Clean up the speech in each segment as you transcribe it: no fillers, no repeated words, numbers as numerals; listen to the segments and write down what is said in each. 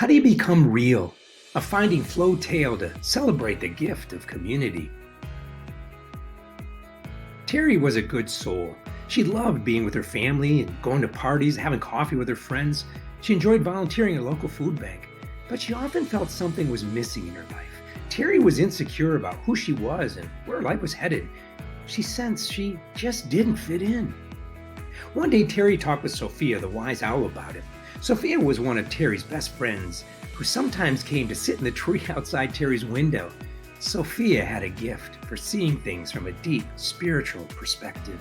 How do you become real? A finding flow tale to celebrate the gift of community. Terry was a good soul. She loved being with her family and going to parties, having coffee with her friends. She enjoyed volunteering at a local food bank, but she often felt something was missing in her life. Terry was insecure about who she was and where her life was headed. She sensed she just didn't fit in. One day, Terry talked with Sophia, the wise owl, about it. Sophia was one of Terry's best friends who sometimes came to sit in the tree outside Terry's window. Sophia had a gift for seeing things from a deep spiritual perspective.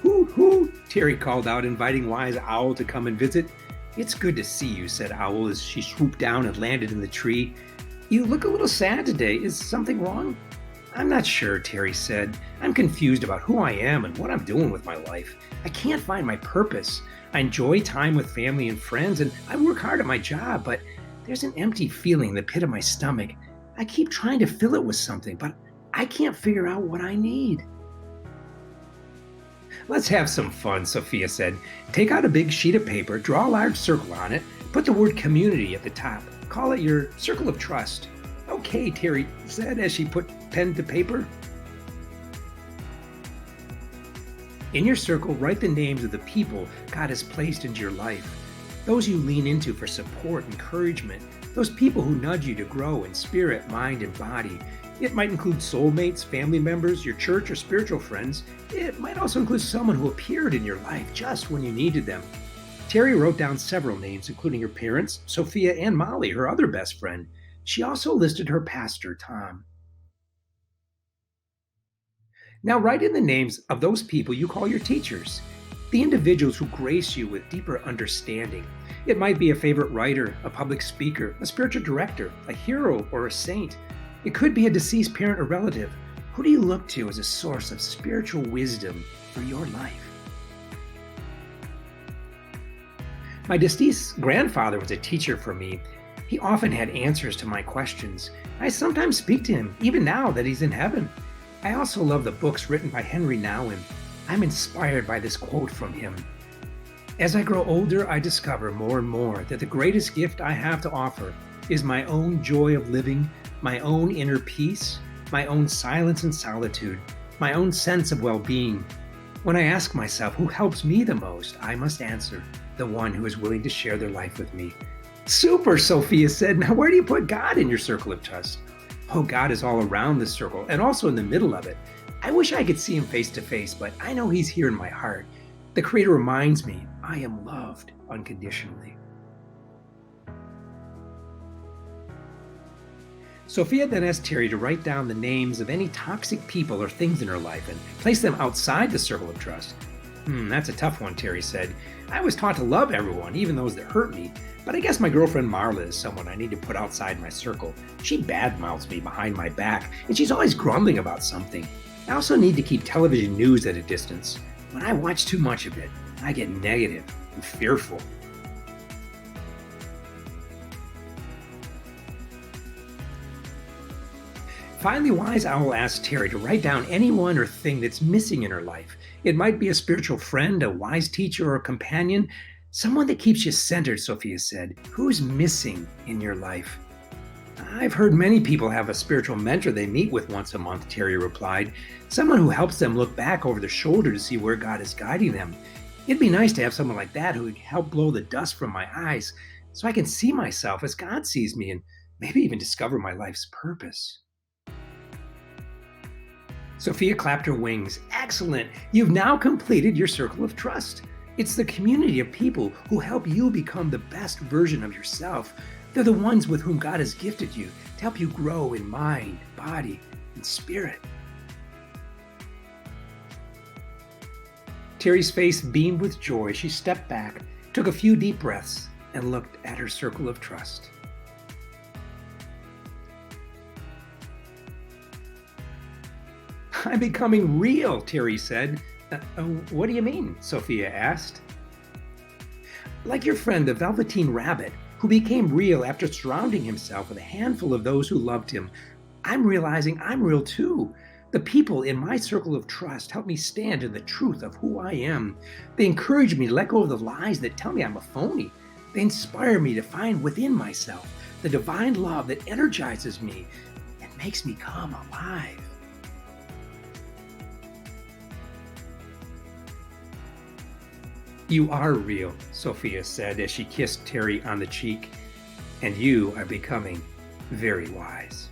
"Hoo hoo," Terry called out, inviting Wise Owl to come and visit. "It's good to see you," said Owl as she swooped down and landed in the tree. "You look a little sad today. Is something wrong?" "I'm not sure," Terry said. "I'm confused about who I am and what I'm doing with my life. I can't find my purpose. I enjoy time with family and friends, and I work hard at my job, but there's an empty feeling in the pit of my stomach. I keep trying to fill it with something, but I can't figure out what I need." "Let's have some fun," Sophia said. "Take out a big sheet of paper, draw a large circle on it, put the word community at the top. Call it your circle of trust." "Okay," Terry said as she put pen to paper. In your circle, write the names of the people God has placed into your life. Those you lean into for support, encouragement, those people who nudge you to grow in spirit, mind, and body. It might include soulmates, family members, your church or spiritual friends. It might also include someone who appeared in your life just when you needed them. Terry wrote down several names, including her parents, Sophia, and Molly, her other best friend. She also listed her pastor, Tom. Now write in the names of those people you call your teachers, the individuals who grace you with deeper understanding. It might be a favorite writer, a public speaker, a spiritual director, a hero, or a saint. It could be a deceased parent or relative. Who do you look to as a source of spiritual wisdom for your life? My deceased grandfather was a teacher for me. He often had answers to my questions. I sometimes speak to him, even now that he's in heaven. I also love the books written by Henry Nouwen. I'm inspired by this quote from him. "As I grow older, I discover more and more that the greatest gift I have to offer is my own joy of living, my own inner peace, my own silence and solitude, my own sense of well-being. When I ask myself who helps me the most, I must answer, the one who is willing to share their life with me." "Super," Sophia said. "Now where do you put God in your circle of trust?" "Oh, God is all around this circle and also in the middle of it. I wish I could see him face to face, but I know he's here in my heart. The Creator reminds me I am loved unconditionally." Sophia then asked Terry to write down the names of any toxic people or things in her life and place them outside the circle of trust. That's a tough one," Terry said. "I was taught to love everyone, even those that hurt me, but I guess my girlfriend Marla is someone I need to put outside my circle. She badmouths me behind my back, and she's always grumbling about something. I also need to keep television news at a distance. When I watch too much of it, I get negative and fearful." Finally, Wise Owl asked Terry to write down anyone or thing that's missing in her life. It might be a spiritual friend, a wise teacher, or a companion, someone that keeps you centered, Sophia said. "Who's missing in your life?" "I've heard many people have a spiritual mentor they meet with once a month," Terry replied. "Someone who helps them look back over their shoulder to see where God is guiding them. It'd be nice to have someone like that who would help blow the dust from my eyes so I can see myself as God sees me and maybe even discover my life's purpose." Sophia clapped her wings. "Excellent! You've now completed your circle of trust. It's the community of people who help you become the best version of yourself. They're the ones with whom God has gifted you to help you grow in mind, body, and spirit." Terry's face beamed with joy. She stepped back, took a few deep breaths, and looked at her circle of trust. "I'm becoming real," Terry said. What do you mean?" Sophia asked. "Like your friend, the Velveteen Rabbit, who became real after surrounding himself with a handful of those who loved him. I'm realizing I'm real too. The people in my circle of trust help me stand in the truth of who I am. They encourage me to let go of the lies that tell me I'm a phony. They inspire me to find within myself the divine love that energizes me and makes me come alive. You are real, Sophia said as she kissed Terry on the cheek, and you are becoming very wise.